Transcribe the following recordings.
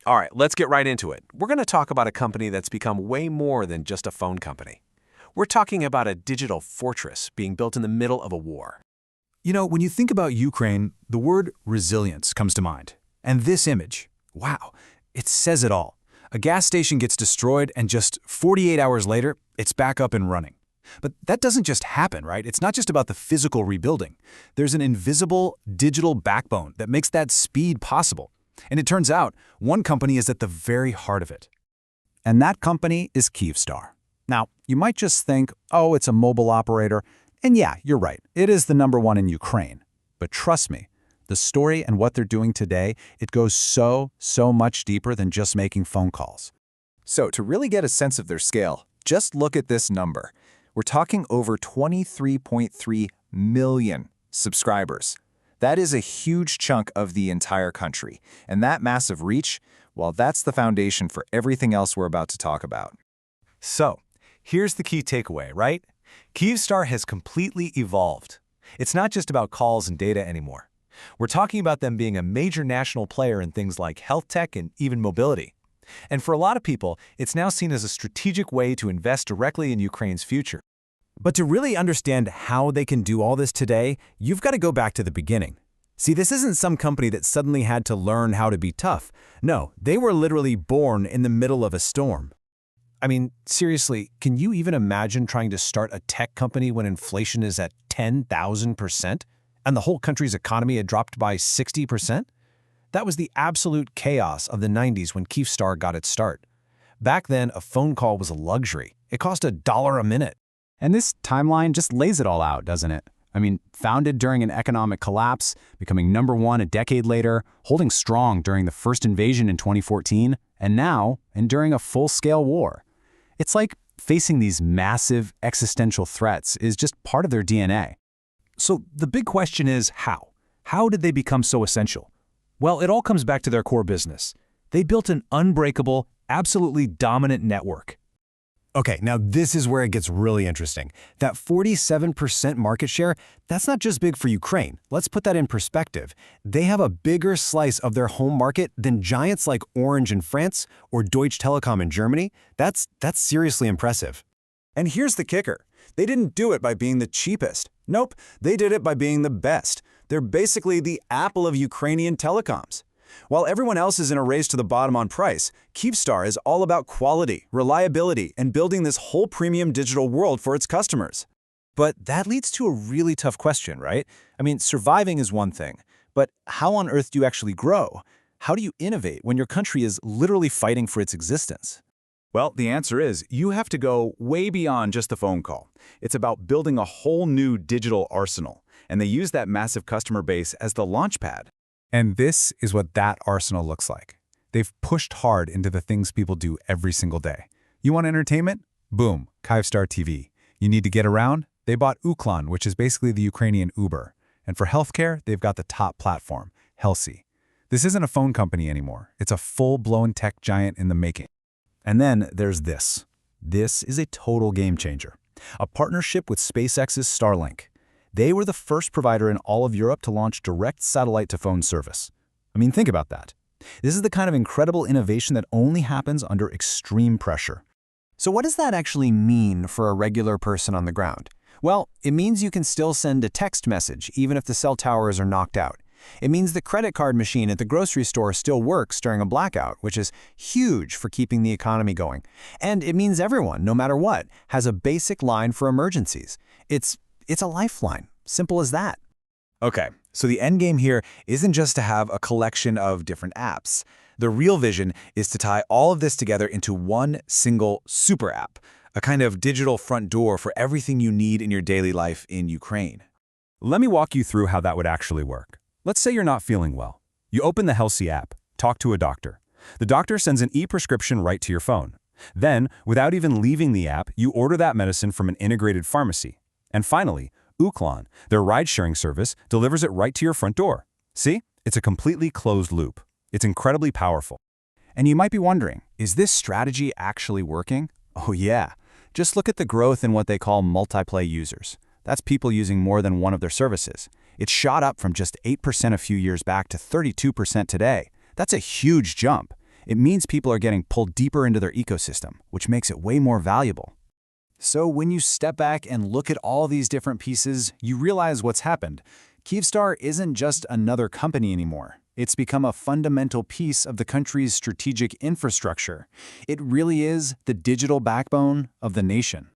All right, let's get right into it. We're going to talk about a company that's become way more than just a phone company. We're talking about a digital fortress being built in the middle of a war. You know, when you think about Ukraine, the word resilience comes to mind. And this image, wow, it says it all. A gas station gets destroyed and just 48 hours later, it's back up and running. But that doesn't just happen, right? It's not just about the physical rebuilding. There's an invisible digital backbone that makes that speed possible. And it turns out, one company is at the very heart of it. And that company is Kyivstar. Now, you might just think, oh, it's a mobile operator. And yeah, you're right, it is the #1 in Ukraine. But trust me, the story and what they're doing today, it goes so much deeper than just making phone calls. So to really get a sense of their scale, just look at this number. We're talking over 23.3 million subscribers. That is a huge chunk of the entire country. And that massive reach, well, that's the foundation for everything else we're about to talk about. So, here's the key takeaway, right? Kyivstar has completely evolved. It's not just about calls and data anymore. We're talking about them being a major national player in things like health tech and even mobility. And for a lot of people, it's now seen as a strategic way to invest directly in Ukraine's future. But to really understand how they can do all this today, you've got to go back to the beginning. See, this isn't some company that suddenly had to learn how to be tough. No, they were literally born in the middle of a storm. I mean, seriously, can you even imagine trying to start a tech company when inflation is at 10,000% and the whole country's economy had dropped by 60%? That was the absolute chaos of the 90s when Kyivstar got its start. Back then, a phone call was a luxury. It cost $1 a minute. And this timeline just lays it all out, doesn't it? I mean, founded during an economic collapse, becoming #1 a decade later, holding strong during the first invasion in 2014, and now enduring a full-scale war. It's like facing these massive existential threats is just part of their DNA. So the big question is how? How did they become so essential? Well, it all comes back to their core business. They built an unbreakable, absolutely dominant network. Okay, now this is where it gets really interesting. That 47% market share, that's not just big for Ukraine. Let's put that in perspective. They have a bigger slice of their home market than giants like Orange in France or Deutsche Telekom in Germany. That's seriously impressive. And here's the kicker. They didn't do it by being the cheapest. Nope, they did it by being the best. They're basically the Apple of Ukrainian telecoms. While everyone else is in a race to the bottom on price, Kyivstar is all about quality, reliability, and building this whole premium digital world for its customers. But that leads to a really tough question, right? I mean, surviving is one thing, but how on earth do you actually grow? How do you innovate when your country is literally fighting for its existence? Well, the answer is you have to go way beyond just the phone call. It's about building a whole new digital arsenal, and they use that massive customer base as the launchpad. And this is what that arsenal looks like. They've pushed hard into the things people do every single day. You want entertainment? Boom, Kyivstar TV. You need to get around? They bought Uklon, which is basically the Ukrainian Uber. And for healthcare, they've got the top platform, Helsi. This isn't a phone company anymore. It's a full-blown tech giant in the making. And then there's this. This is a total game changer. A partnership with SpaceX's Starlink. They were the first provider in all of Europe to launch direct satellite-to-phone service. I mean, think about that. This is the kind of incredible innovation that only happens under extreme pressure. So what does that actually mean for a regular person on the ground? Well, it means you can still send a text message even if the cell towers are knocked out. It means the credit card machine at the grocery store still works during a blackout, which is huge for keeping the economy going. And it means everyone, no matter what, has a basic line for emergencies. It's a lifeline. Simple as that. Okay, so the end game here isn't just to have a collection of different apps. The real vision is to tie all of this together into one single super app, a kind of digital front door for everything you need in your daily life in Ukraine. Let me walk you through how that would actually work. Let's say you're not feeling well. You open the Helsi app, talk to a doctor. The doctor sends an e-prescription right to your phone. Then, without even leaving the app, you order that medicine from an integrated pharmacy. And finally, Uklon, their ride-sharing service, delivers it right to your front door. See? It's a completely closed loop. It's incredibly powerful. And you might be wondering, is this strategy actually working? Oh yeah. Just look at the growth in what they call multiplay users. That's people using more than one of their services. It shot up from just 8% a few years back to 32% today. That's a huge jump. It means people are getting pulled deeper into their ecosystem, which makes it way more valuable. So when you step back and look at all these different pieces, you realize what's happened. Kyivstar isn't just another company anymore. It's become a fundamental piece of the country's strategic infrastructure. It really is the digital backbone of the nation.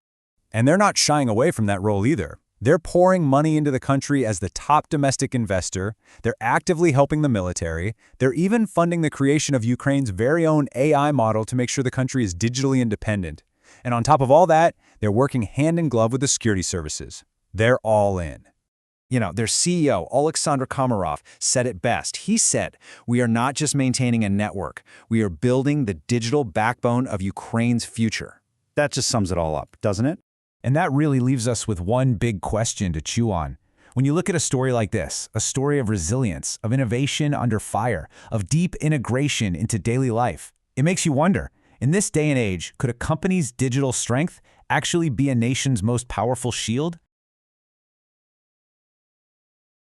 And they're not shying away from that role either. They're pouring money into the country as the top domestic investor. They're actively helping the military. They're even funding the creation of Ukraine's very own AI model to make sure the country is digitally independent. And on top of all that, they're working hand in glove with the security services. They're all in. Their CEO, Oleksandr Komarov, said it best. He said, "We are not just maintaining a network. We are building the digital backbone of Ukraine's future." That just sums it all up, doesn't it? And that really leaves us with one big question to chew on. When you look at a story like this, a story of resilience, of innovation under fire, of deep integration into daily life, it makes you wonder, in this day and age, could a company's digital strength actually be a nation's most powerful shield?